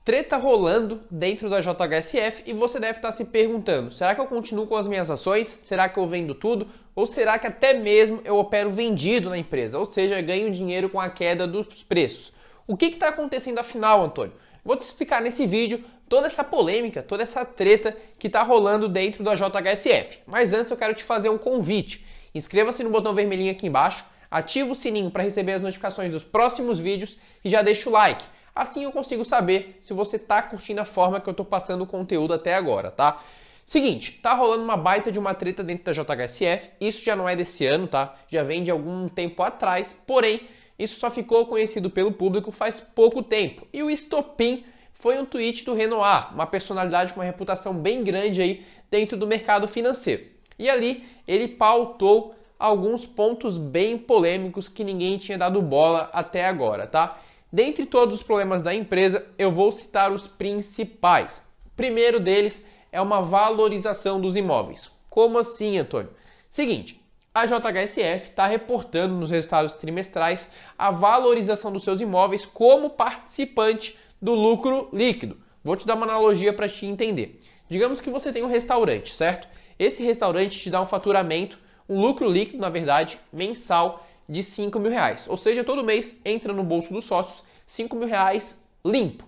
treta rolando dentro da JHSF e você deve estar se perguntando, será que eu continuo com as minhas ações? Será que eu vendo tudo? Ou será que até mesmo eu opero vendido na empresa? Ou seja, ganho dinheiro com a queda dos preços. O que está acontecendo afinal, Antônio? Vou te explicar nesse vídeo toda essa polêmica, toda essa treta que está rolando dentro da JHSF. Mas antes eu quero te fazer um convite. Inscreva-se no botão vermelhinho aqui embaixo, ativa o sininho para receber as notificações dos próximos vídeos e já deixa o like. Assim eu consigo saber se você está curtindo a forma que eu estou passando o conteúdo até agora, tá? Seguinte, tá rolando uma baita de uma treta dentro da JHSF, isso já não é desse ano, tá? Já vem de algum tempo atrás, porém, isso só ficou conhecido pelo público faz pouco tempo. E o estopim foi um tweet do Renoir, uma personalidade com uma reputação bem grande aí dentro do mercado financeiro. E ali ele pautou alguns pontos bem polêmicos que ninguém tinha dado bola até agora, tá? Dentre todos os problemas da empresa, eu vou citar os principais. O primeiro deles é uma valorização dos imóveis. Como assim, Antônio? Seguinte, a JHSF está reportando nos resultados trimestrais a valorização dos seus imóveis como participante do lucro líquido. Vou te dar uma analogia para te entender. Digamos que você tem um restaurante, certo? Esse restaurante te dá um faturamento, um lucro líquido, na verdade, mensal de R$5.000. Ou seja, todo mês entra no bolso dos sócios R$5.000 limpo.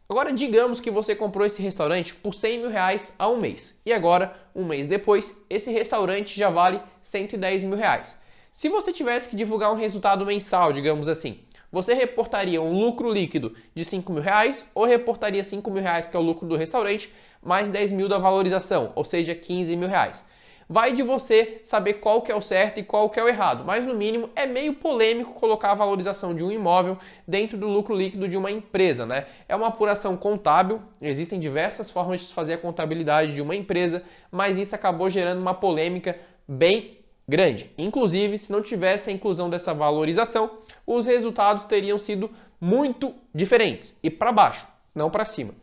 Agora, digamos que você comprou esse restaurante por R$100.000 a um mês. E agora, um mês depois, esse restaurante já vale R$110.000. Se você tivesse que divulgar um resultado mensal, digamos assim, você reportaria um lucro líquido de R$5.000 ou reportaria R$5.000, que é o lucro do restaurante, mais 10.000 da valorização, ou seja, R$15.000. Vai de você saber qual que é o certo e qual que é o errado, mas no mínimo é meio polêmico colocar a valorização de um imóvel dentro do lucro líquido de uma empresa, né? É uma apuração contábil, existem diversas formas de fazer a contabilidade de uma empresa, mas isso acabou gerando uma polêmica bem grande. Inclusive, se não tivesse a inclusão dessa valorização, os resultados teriam sido muito diferentes e para baixo, não para cima.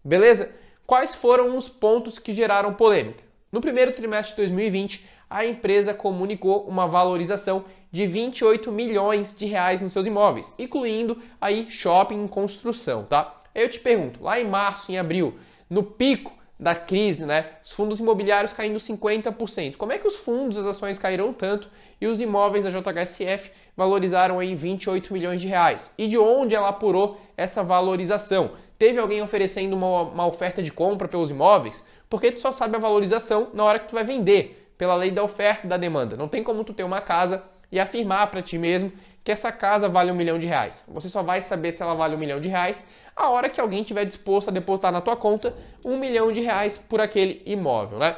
Beleza? Quais foram os pontos que geraram polêmica? No primeiro trimestre de 2020, a empresa comunicou uma valorização de 28 milhões de reais nos seus imóveis, incluindo aí shopping em construção, tá? Aí eu te pergunto, lá em março, em abril, no pico da crise, né, os fundos imobiliários caindo 50%. Como é que os fundos, as ações caíram tanto e os imóveis da JHSF valorizaram aí 28 milhões de reais? E de onde ela apurou essa valorização? Teve alguém oferecendo uma oferta de compra pelos imóveis? Porque tu só sabe a valorização na hora que tu vai vender, pela lei da oferta e da demanda. Não tem como tu ter uma casa e afirmar para ti mesmo que essa casa vale R$1 milhão. Você só vai saber se ela vale R$1 milhão a hora que alguém estiver disposto a depositar na tua conta R$1 milhão por aquele imóvel, né?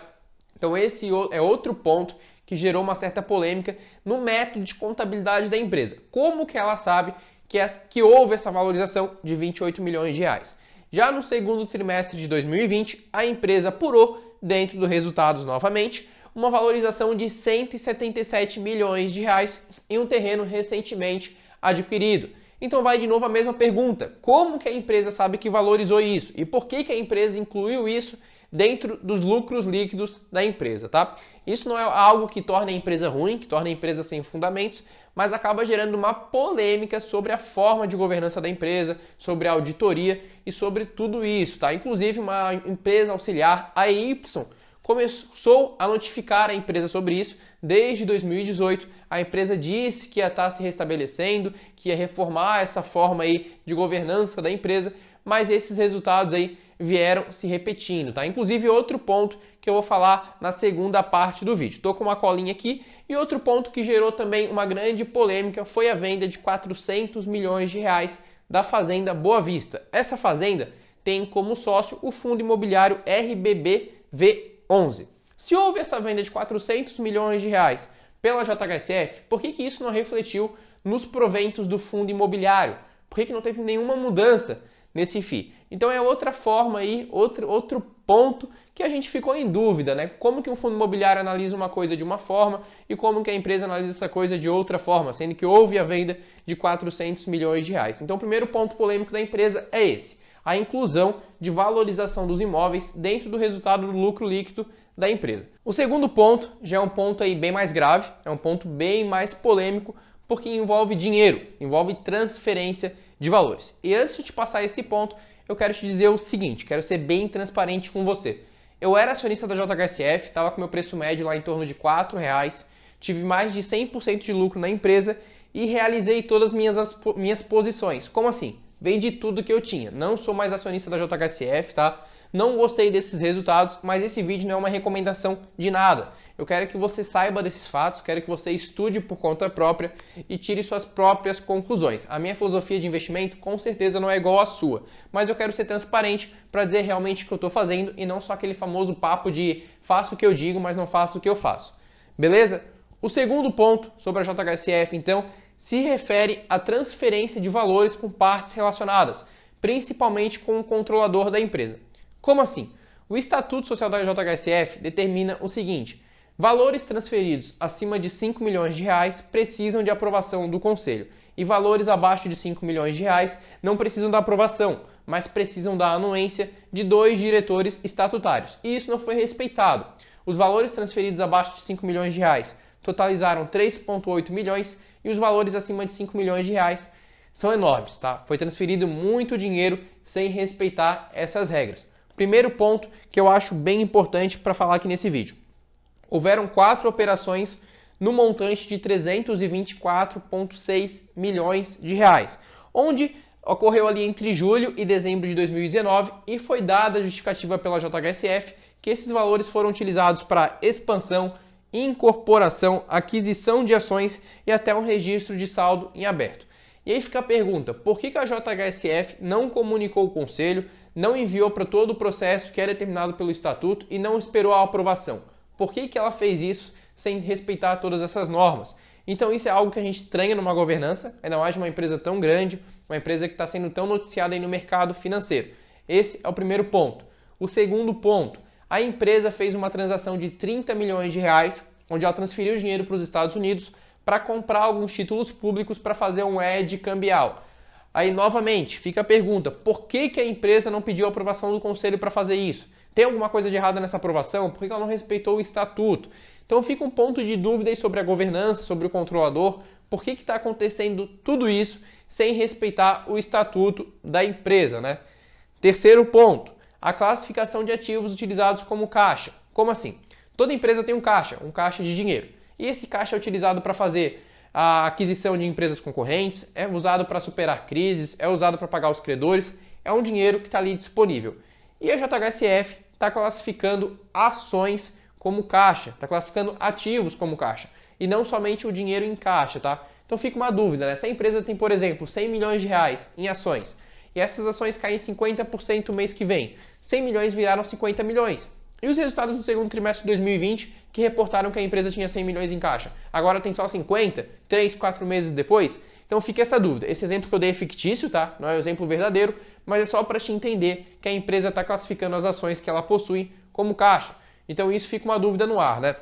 Então esse é outro ponto que gerou uma certa polêmica no método de contabilidade da empresa. Como que ela sabe que houve essa valorização de 28 milhões de reais? Já no segundo trimestre de 2020, a empresa apurou, dentro dos resultados novamente, uma valorização de 177 milhões de reais em um terreno recentemente adquirido. Então vai de novo a mesma pergunta, como que a empresa sabe que valorizou isso? E por que a empresa incluiu isso dentro dos lucros líquidos da empresa, tá? Isso não é algo que torne a empresa ruim, que torne a empresa sem fundamentos, mas acaba gerando uma polêmica sobre a forma de governança da empresa, sobre a auditoria e sobre tudo isso, tá? Inclusive uma empresa auxiliar, a EY, começou a notificar a empresa sobre isso desde 2018. A empresa disse que ia estar se restabelecendo, que ia reformar essa forma aí de governança da empresa, mas esses resultados aí vieram se repetindo, tá? Inclusive outro ponto que eu vou falar na segunda parte do vídeo. Estou com uma colinha aqui e outro ponto que gerou também uma grande polêmica foi a venda de 400 milhões de reais da Fazenda Boa Vista. Essa fazenda tem como sócio o fundo imobiliário RBBV11. Se houve essa venda de 400 milhões de reais pela JHSF, por que isso não refletiu nos proventos do fundo imobiliário? Por que não teve nenhuma mudança nesse FII? Então é outra forma aí, outro ponto que a gente ficou em dúvida, né? Como que um fundo imobiliário analisa uma coisa de uma forma e como que a empresa analisa essa coisa de outra forma, sendo que houve a venda de 400 milhões de reais. Então o primeiro ponto polêmico da empresa é esse, a inclusão de valorização dos imóveis dentro do resultado do lucro líquido da empresa. O segundo ponto já é um ponto aí bem mais grave, é um ponto bem mais polêmico, porque envolve dinheiro, envolve transferência de valores. E antes de te passar esse ponto, eu quero te dizer o seguinte, quero ser bem transparente com você. Eu era acionista da JHSF, estava com meu preço médio lá em torno de R$ 4, tive mais de 100% de lucro na empresa e realizei todas as minhas posições. Como assim? Vendi tudo que eu tinha. Não sou mais acionista da JHSF, tá? Não gostei desses resultados, mas esse vídeo não é uma recomendação de nada. Eu quero que você saiba desses fatos, quero que você estude por conta própria e tire suas próprias conclusões. A minha filosofia de investimento com certeza não é igual à sua, mas eu quero ser transparente para dizer realmente o que eu estou fazendo e não só aquele famoso papo de faço o que eu digo, mas não faço o que eu faço. Beleza? O segundo ponto sobre a JHSF, então, se refere à transferência de valores com partes relacionadas, principalmente com o controlador da empresa. Como assim? O Estatuto Social da JHSF determina o seguinte: valores transferidos acima de R$ 5 milhões precisam de aprovação do Conselho e valores abaixo de R$ 5 milhões não precisam da aprovação, mas precisam da anuência de 2 diretores estatutários. E isso não foi respeitado. Os valores transferidos abaixo de R$ 5 milhões totalizaram 3,8 milhões e os valores acima de R$ 5 milhões são enormes, tá? Foi transferido muito dinheiro sem respeitar essas regras. Primeiro ponto que eu acho bem importante para falar aqui nesse vídeo. Houveram 4 operações no montante de 324,6 milhões de reais, onde ocorreu ali entre julho e dezembro de 2019 e foi dada a justificativa pela JHSF que esses valores foram utilizados para expansão, incorporação, aquisição de ações e até um registro de saldo em aberto. E aí fica a pergunta, por que a JHSF não comunicou o Conselho, não enviou para todo o processo que é determinado pelo Estatuto e não esperou a aprovação? Por que ela fez isso sem respeitar todas essas normas? Então isso é algo que a gente estranha numa governança, ainda mais de uma empresa tão grande, uma empresa que está sendo tão noticiada aí no mercado financeiro. Esse é o primeiro ponto. O segundo ponto, a empresa fez uma transação de 30 milhões de reais, onde ela transferiu dinheiro para os Estados Unidos para comprar alguns títulos públicos para fazer um hedge cambial. Aí, novamente, fica a pergunta, por que a empresa não pediu a aprovação do Conselho para fazer isso? Tem alguma coisa de errado nessa aprovação? Por que ela não respeitou o Estatuto? Então fica um ponto de dúvida aí sobre a governança, sobre o controlador, por que está acontecendo tudo isso sem respeitar o Estatuto da empresa, né? Terceiro ponto, a classificação de ativos utilizados como caixa. Como assim? Toda empresa tem um caixa de dinheiro. E esse caixa é utilizado para fazer a aquisição de empresas concorrentes, é usado para superar crises, é usado para pagar os credores, é um dinheiro que está ali disponível. E a JHSF está classificando ações como caixa, está classificando ativos como caixa, e não somente o dinheiro em caixa, tá? Então fica uma dúvida, né? Se a empresa tem, por exemplo, 100 milhões de reais em ações, e essas ações caem 50% mês que vem, 100 milhões viraram 50 milhões. E os resultados do segundo trimestre de 2020, que reportaram que a empresa tinha 100 milhões em caixa, agora tem só 50, 3, 4 meses depois? Então fica essa dúvida. Esse exemplo que eu dei é fictício, tá? Não é um exemplo verdadeiro, mas é só para te entender que a empresa está classificando as ações que ela possui como caixa. Então isso fica uma dúvida no ar, né?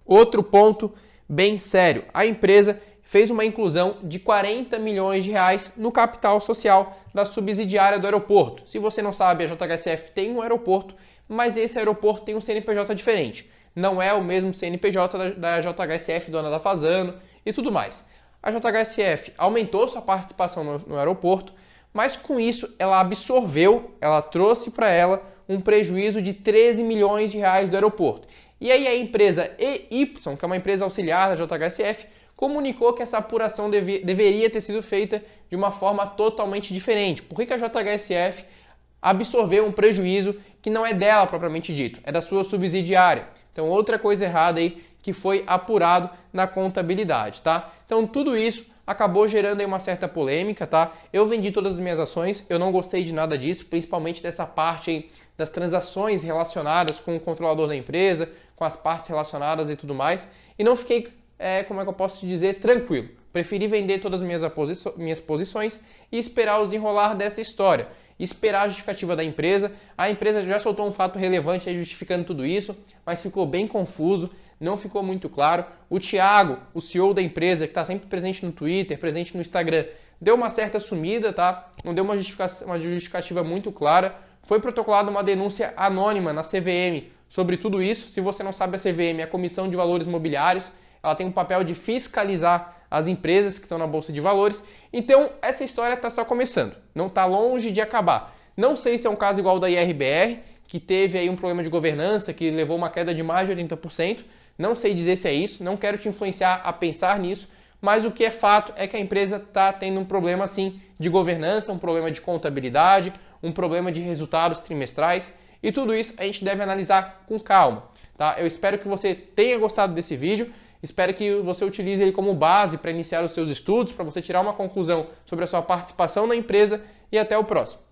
Outro ponto bem sério. A empresa fez uma inclusão de 40 milhões de reais no capital social da subsidiária do aeroporto. Se você não sabe, a JHSF tem um aeroporto, mas esse aeroporto tem um CNPJ diferente. Não é o mesmo CNPJ da JHSF, dona da Fasano e tudo mais. A JHSF aumentou sua participação no aeroporto, mas com isso ela absorveu, ela trouxe para ela um prejuízo de 13 milhões de reais do aeroporto. E aí a empresa EY, que é uma empresa auxiliar da JHSF, comunicou que essa apuração deveria ter sido feita de uma forma totalmente diferente. Por que a JHSF absorveu um prejuízo que não é dela propriamente dito, é da sua subsidiária? Então outra coisa errada aí que foi apurado na contabilidade, tá? Então tudo isso acabou gerando aí uma certa polêmica, tá? Eu vendi todas as minhas ações, eu não gostei de nada disso, principalmente dessa parte aí das transações relacionadas com o controlador da empresa, com as partes relacionadas e tudo mais, e não fiquei, como é que eu posso te dizer, tranquilo. Preferi vender todas as minhas posições e esperar o desenrolar dessa história. Esperar a justificativa da empresa. A empresa já soltou um fato relevante aí justificando tudo isso, mas ficou bem confuso, não ficou muito claro. O Thiago, o CEO da empresa, que está sempre presente no Twitter, presente no Instagram, deu uma certa sumida, tá? Não deu uma justificativa muito clara. Foi protocolada uma denúncia anônima na CVM sobre tudo isso. Se você não sabe, a CVM é a Comissão de Valores Mobiliários. Ela tem o papel de fiscalizar as empresas que estão na Bolsa de Valores. Então, essa história está só começando, não está longe de acabar. Não sei se é um caso igual ao da IRBR, que teve aí um problema de governança, que levou uma queda de mais de 80%. Não sei dizer se é isso, não quero te influenciar a pensar nisso, mas o que é fato é que a empresa está tendo um problema sim de governança, um problema de contabilidade, um problema de resultados trimestrais, e tudo isso a gente deve analisar com calma. Tá? Eu espero que você tenha gostado desse vídeo, espero que você utilize ele como base para iniciar os seus estudos, para você tirar uma conclusão sobre a sua participação na empresa, e até o próximo.